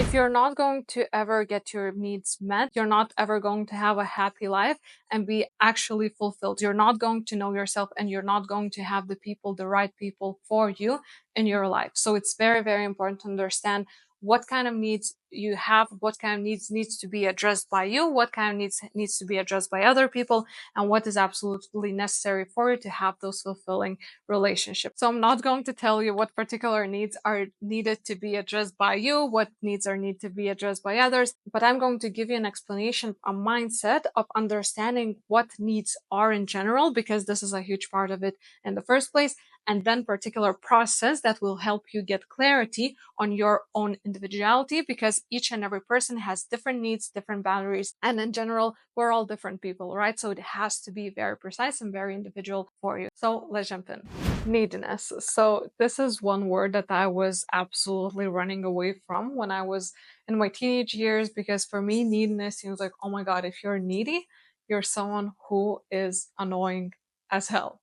If you're not going to ever get your needs met, you're not ever going to have a happy life and be actually fulfilled. You're not going to know yourself, and you're not going to have the people, the right people for you in your life. So it's very, very important to understand what kind of needs you have, what kind of needs to be addressed by you, what kind of needs to be addressed by other people, and what is absolutely necessary for you to have those fulfilling relationships. So I'm not going to tell you what particular needs are needed to be addressed by you, what needs are need to be addressed by others, but I'm going to give you an explanation, a mindset of understanding what needs are in general, because this is a huge part of it in the first place, and then particular process that will help you get clarity on your own individuality, because each and every person has different needs, different boundaries, and in general, we're all different people, right? So it has to be very precise and very individual for you. So let's jump in. Neediness. So this is one word that I was absolutely running away from when I was in my teenage years, because for me, neediness seems like, oh my God, if you're needy, you're someone who is annoying as hell.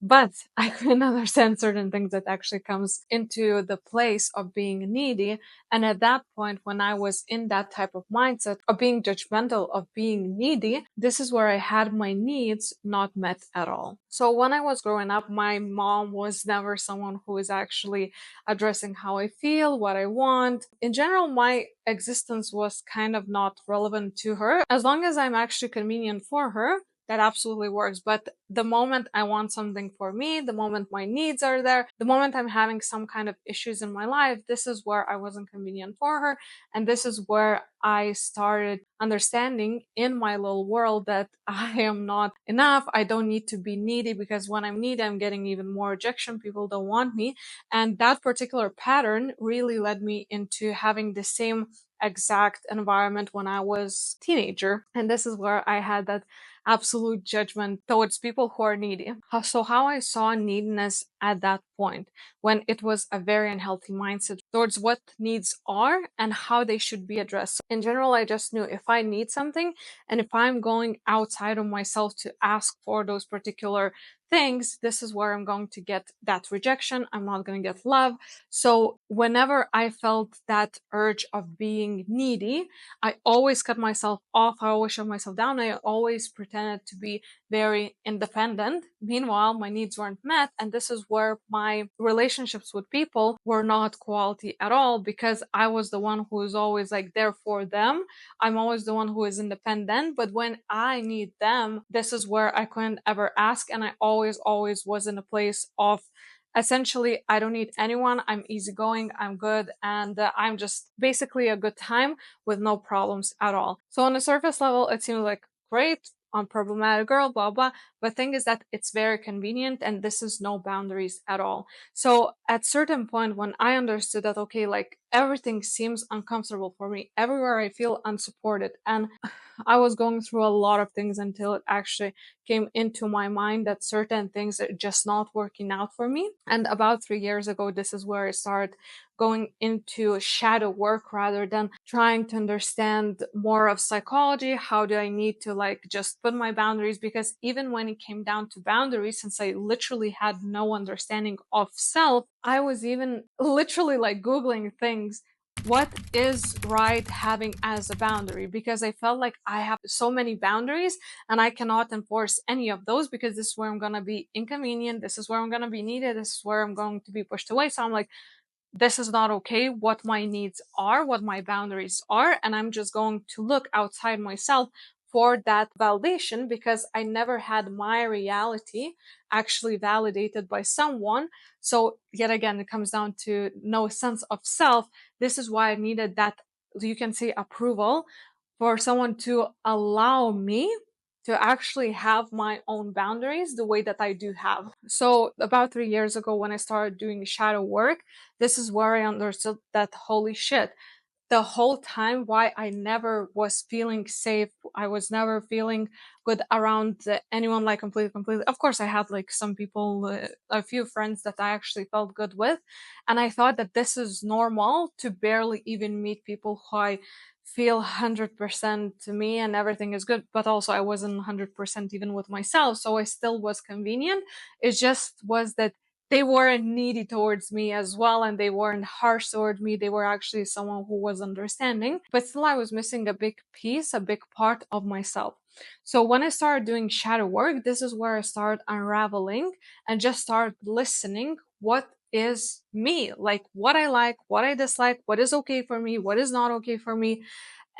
But I couldn't understand certain things that actually comes into the place of being needy. And at that point, when I was in that type of mindset of being judgmental, of being needy, this is where I had my needs not met at all. So when I was growing up, my mom was never someone who is actually addressing how I feel, what I want. In general, my existence was kind of not relevant to her. As long as I'm actually convenient for her, that absolutely works. But the moment I want something for me, the moment my needs are there, the moment I'm having some kind of issues in my life, this is where I wasn't convenient for her. And this is where I started understanding in my little world that I am not enough. I don't need to be needy, because when I'm needy, I'm getting even more rejection. People don't want me. And that particular pattern really led me into having the same exact environment when I was a teenager. And this is where I had that absolute judgment towards people who are needy. So how I saw neediness at that point, when it was a very unhealthy mindset towards what needs are and how they should be addressed. So in general, I just knew if I need something and if I'm going outside of myself to ask for those particular things, this is where I'm going to get that rejection. I'm not going to get love. So whenever I felt that urge of being needy, I always cut myself off. I always shut myself down. I always pretended to be very independent. Meanwhile, my needs weren't met. And this is where my relationships with people were not quality at all, because I was the one who was always like there for them. I'm always the one who is independent. But when I need them, this is where I couldn't ever ask. And I always was in a place of essentially, I don't need anyone. I'm easygoing. I'm good. And I'm just basically a good time with no problems at all. So on the surface level, it seems like great, unproblematic girl, blah, blah. But thing is that it's very convenient, and this is no boundaries at all. So at certain point when I understood that, okay, like everything seems uncomfortable for me, everywhere I feel unsupported, and I was going through a lot of things until it actually came into my mind that certain things are just not working out for me. And about 3 years ago, this is where I started going into shadow work rather than trying to understand more of psychology. How do I need to like just put my boundaries? Because even when it came down to boundaries, since I literally had no understanding of self, I was even literally like Googling things. What is right having as a boundary? Because I felt like I have so many boundaries and I cannot enforce any of those, because this is where I'm going to be inconvenient. This is where I'm going to be needed. This is where I'm going to be pushed away. So I'm like, this is not okay, what my needs are, what my boundaries are, and I'm just going to look outside myself for that validation, because I never had my reality actually validated by someone. So yet again, it comes down to no sense of self. This is why I needed that, you can say, approval for someone to allow me to actually have my own boundaries the way that I do have. So about 3 years ago, when I started doing shadow work, this is where I understood that holy shit, the whole time why I never was feeling safe, I was never feeling good around anyone, like completely. Of course, I had like some people, a few friends that I actually felt good with. And I thought that this is normal to barely even meet people who I feel 100% to me and everything is good. But also I wasn't 100% even with myself. So I still was convenient. It just was that they weren't needy towards me as well, and they weren't harsh toward me. They were actually someone who was understanding, but still I was missing a big piece, a big part of myself. So when I started doing shadow work, this is where I started unraveling and just start listening what is me, like what I like, what I dislike, what is okay for me, what is not okay for me,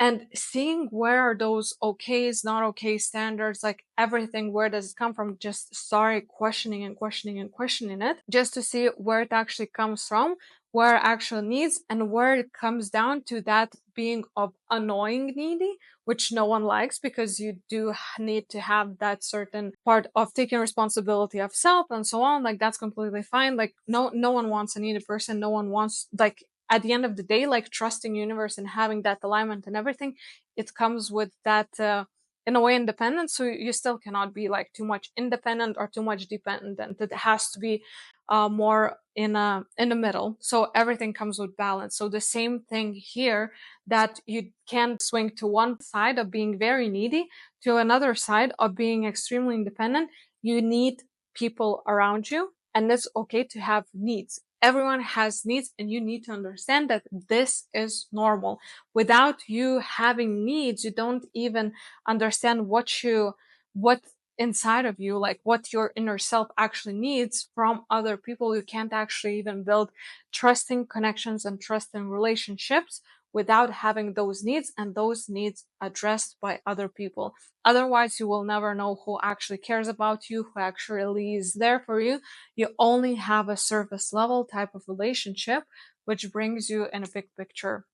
and seeing where are those okays, not okay standards, like everything, where does it come from? Just started questioning and questioning and questioning it, just to see where it actually comes from, where it actually needs, and where it comes down to that being of annoying needy, which no one likes, because you do need to have that certain part of taking responsibility of self and so on. Like that's completely fine. Like no one wants a needy person. No one wants, like, at the end of the day, like trusting universe and having that alignment and everything, it comes with that in a way independence. So you still cannot be like too much independent or too much dependent. It has to be more in the middle. So everything comes with balance. So the same thing here, that you can swing to one side of being very needy to another side of being extremely independent. You need people around you, and it's okay to have needs. Everyone has needs, and you need to understand that this is normal. Without you having needs, you don't even understand what inside of you, like what your inner self actually needs from other people. You can't actually even build trusting connections and trusting relationships without having those needs, and those needs addressed by other people. Otherwise, you will never know who actually cares about you, who actually is there for you. You only have a surface level type of relationship, which brings you in a big picture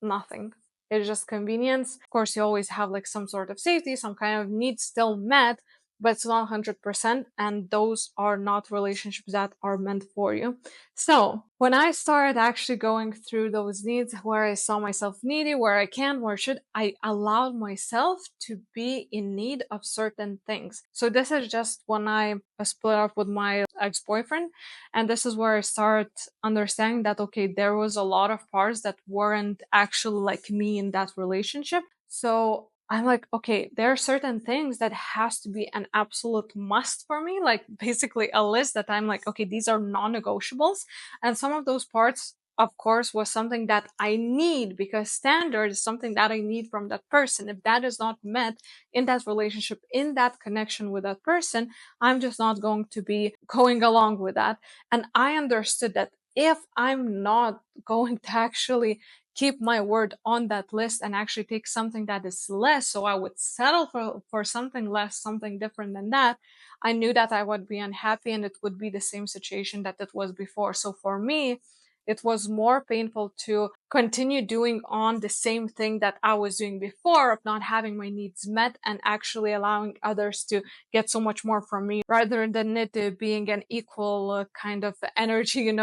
nothing. It's just convenience. Of course, you always have like some sort of safety, some kind of needs still met, but it's not 100%. And those are not relationships that are meant for you. So when I started actually going through those needs, where I saw myself needy, where I can, where should, I allowed myself to be in need of certain things. So this is just when I split up with my ex-boyfriend. And this is where I start understanding that, okay, there was a lot of parts that weren't actually like me in that relationship. So I'm like, okay, there are certain things that has to be an absolute must for me, like basically a list that I'm like, okay, these are non-negotiables. And some of those parts, of course, was something that I need, because standard is something that I need from that person. If that is not met in that relationship, in that connection with that person, I'm just not going to be going along with that. And I understood that if I'm not going to actually keep my word on that list and actually take something that is less, so I would settle for something less, something different than that, I knew that I would be unhappy, and it would be the same situation that it was before. So for me, it was more painful to continue doing on the same thing that I was doing before, of not having my needs met and actually allowing others to get so much more from me, rather than it being an equal kind of energy,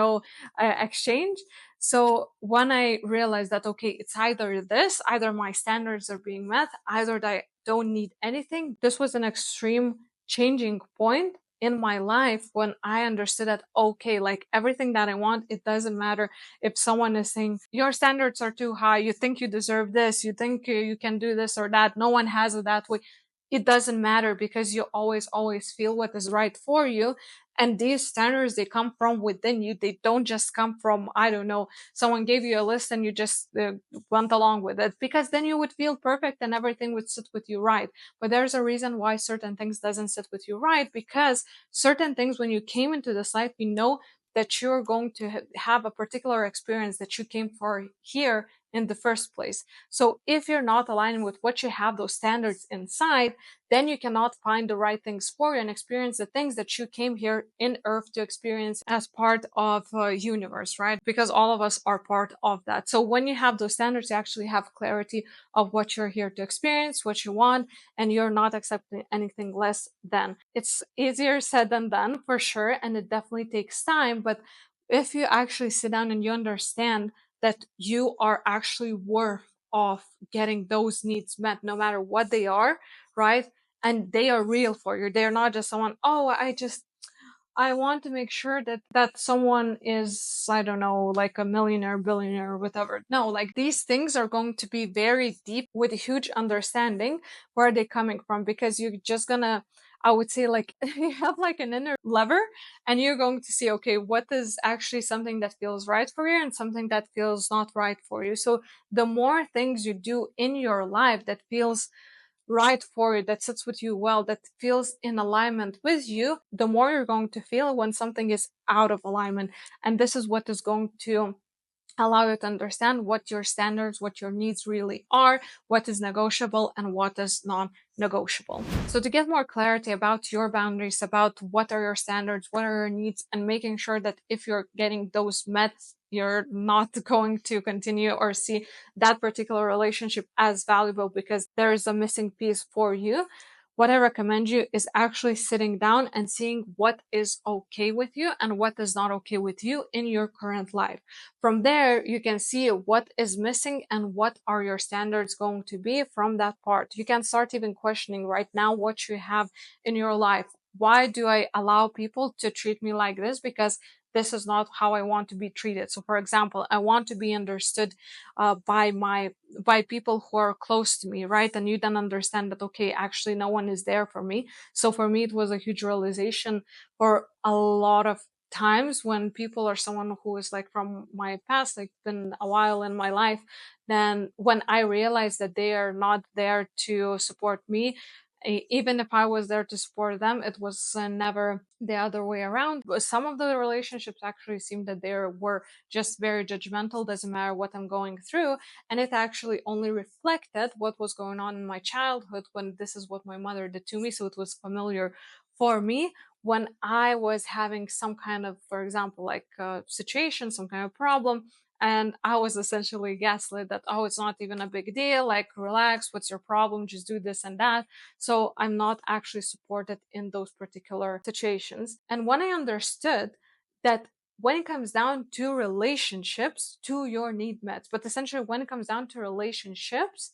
exchange. So when I realized that, okay, it's either this, either my standards are being met, either I don't need anything, this was an extreme changing point in my life, when I understood that, okay, like everything that I want, it doesn't matter if someone is saying your standards are too high, you think you deserve this, you think you can do this or that, no one has it that way. It doesn't matter, because you always feel what is right for you. And these standards, they come from within you. They don't just come from, I don't know, someone gave you a list and you just went along with it, because then you would feel perfect and everything would sit with you right. But there's a reason why certain things doesn't sit with you right, because certain things, when you came into this life, you know that you're going to have a particular experience that you came for here in the first place. So if you're not aligning with what you have, those standards inside, then you cannot find the right things for you and experience the things that you came here in earth to experience as part of universe, right? Because all of us are part of that. So when you have those standards, you actually have clarity of what you're here to experience, what you want, and you're not accepting anything less than. It's easier said than done, for sure, and it definitely takes time. But if you actually sit down and you understand that you are actually worth of getting those needs met, no matter what they are, right? And they are real for you. They're not just someone, oh, I want to make sure that someone is, I don't know, like a millionaire, billionaire, or whatever. No, like these things are going to be very deep with a huge understanding where they're coming from, because you're just gonna I would say like you have like an inner lever, and you're going to see, okay, what is actually something that feels right for you and something that feels not right for you. So the more things you do in your life that feels right for you, that sits with you well, that feels in alignment with you, the more you're going to feel when something is out of alignment. And this is what is going to allow you to understand what your standards, what your needs really are, what is negotiable and what is non-negotiable. So to get more clarity about your boundaries, about what are your standards, what are your needs, and making sure that if you're getting those met, you're not going to continue or see that particular relationship as valuable because there is a missing piece for you. What I recommend you is actually sitting down and seeing what is okay with you and what is not okay with you in your current life. From there, you can see what is missing and what are your standards going to be from that part. You can start even questioning right now what you have in your life. Why do I allow people to treat me like this? Because this is not how I want to be treated. So, for example, I want to be understood by people who are close to me, right? And you then understand that okay, actually, no one is there for me. So, for me, it was a huge realization for a lot of times when people are someone who is like from my past, like been a while in my life, then when I realized that they are not there to support me, even if I was there to support them, it was never the other way around. But some of the relationships actually seemed that they were just very judgmental, doesn't matter what I'm going through. And it actually only reflected what was going on in my childhood when this is what my mother did to me. So it was familiar for me when I was having some kind of, for example, like situation, some kind of problem, and I was essentially gaslit that, oh, it's not even a big deal, like, relax, what's your problem? Just do this and that. So I'm not actually supported in those particular situations. And when I understood that when it comes down to relationships, to your need met, but essentially when it comes down to relationships,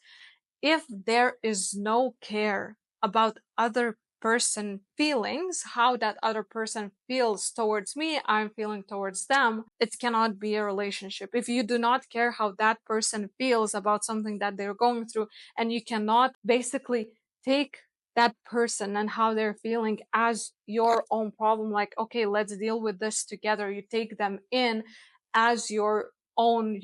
if there is no care about other person feelings, how that other person feels towards me, I'm feeling towards them, it cannot be a relationship. If you do not care how that person feels about something that they're going through, and you cannot basically take that person and how they're feeling as your own problem, like, okay, let's deal with this together, you take them in as your own,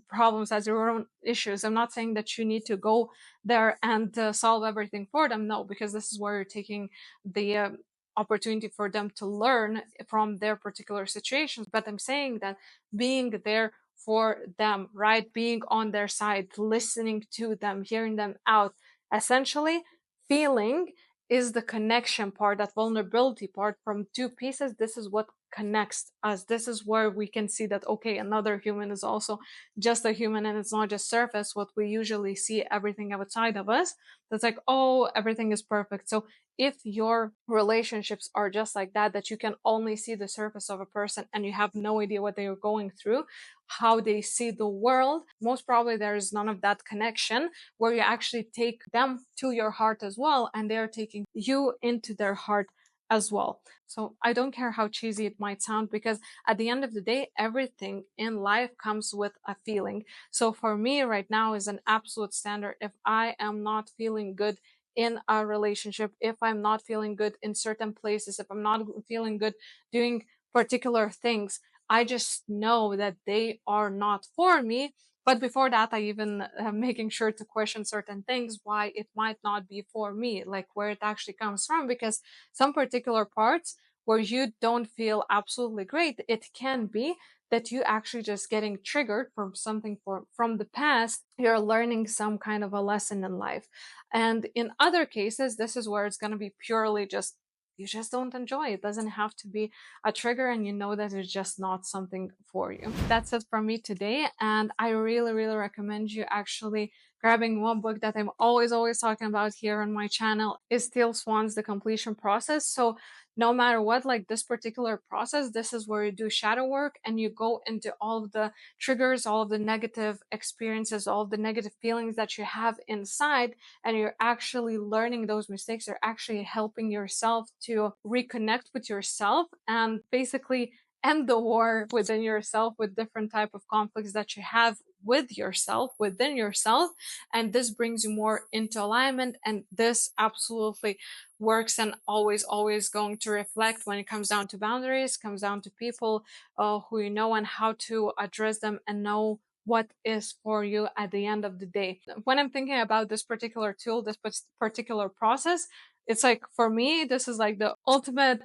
problems, as your own issues. I'm not saying that you need to go there and solve everything for them. No, because this is where you're taking the opportunity for them to learn from their particular situations. But I'm saying that being there for them, right? Being on their side, listening to them, hearing them out, essentially feeling is the connection part, that vulnerability part from two pieces. This is what connects us. This is where we can see that, okay, another human is also just a human and it's not just surface, what we usually see everything outside of us. That's like, oh, everything is perfect. So if your relationships are just like that, that you can only see the surface of a person and you have no idea what they are going through, how they see the world, most probably there is none of that connection where you actually take them to your heart as well, and they're taking you into their heart as well. So I don't care how cheesy it might sound, because at the end of the day, everything in life comes with a feeling. So for me right now is an absolute standard. If I am not feeling good in a relationship, if I'm not feeling good in certain places, if I'm not feeling good doing particular things, I just know that they are not for me. But before that, I even making sure to question certain things, why it might not be for me, like where it actually comes from. Because some particular parts where you don't feel absolutely great, it can be that you actually just getting triggered from something from the past. You're learning some kind of a lesson in life. And in other cases, this is where it's going to be purely just, you just don't enjoy it. It doesn't have to be a trigger, and you know that it's just not something for you. That's it from me today. And I really, really recommend you actually grabbing one book that I'm always talking about here on my channel, is Teal Swan's The Completion Process. So no matter what, like this particular process, this is where you do shadow work and you go into all of the triggers, all of the negative experiences, all of the negative feelings that you have inside, and you're actually learning those mistakes. You're actually helping yourself to reconnect with yourself and basically end the war within yourself with different type of conflicts that you have with yourself, within yourself, and this brings you more into alignment. And this absolutely works and always going to reflect when it comes down to boundaries, comes down to people who you know and how to address them and know what is for you at the end of the day. When I'm thinking about this particular tool, this particular process, it's like for me, this is like the ultimate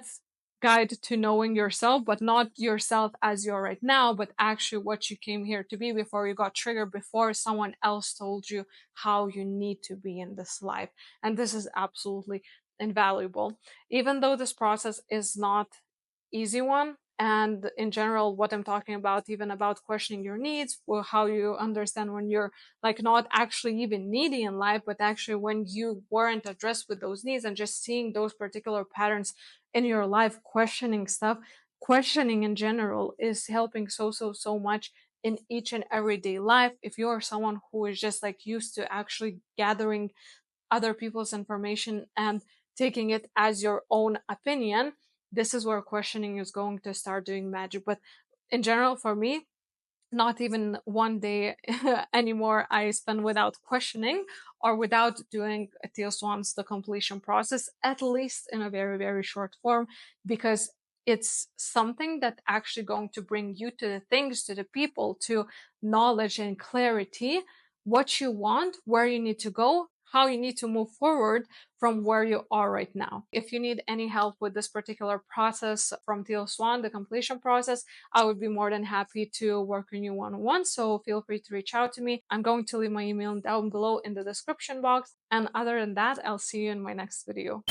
guide to knowing yourself, but not yourself as you are right now, but actually what you came here to be before you got triggered, before someone else told you how you need to be in this life. And this is absolutely invaluable. Even though this process is not easy one, and in general what I'm talking about, even about questioning your needs, or how you understand when you're like not actually even needy in life, but actually when you weren't addressed with those needs, and just seeing those particular patterns in your life, questioning stuff, questioning in general is helping so much in each and everyday life. If you are someone who is just like used to actually gathering other people's information and taking it as your own opinion, this is where questioning is going to start doing magic. But in general, for me, not even one day anymore I spend without questioning or without doing Teal Swan's the completion process, at least in a very short form, because it's something that actually going to bring you to the things, to the people, to knowledge and clarity, what you want, where you need to go, how you need to move forward from where you are right now. If you need any help with this particular process from Teal Swan, the completion process, I would be more than happy to work on you one-on-one. So feel free to reach out to me. I'm going to leave my email down below in the description box. And other than that, I'll see you in my next video.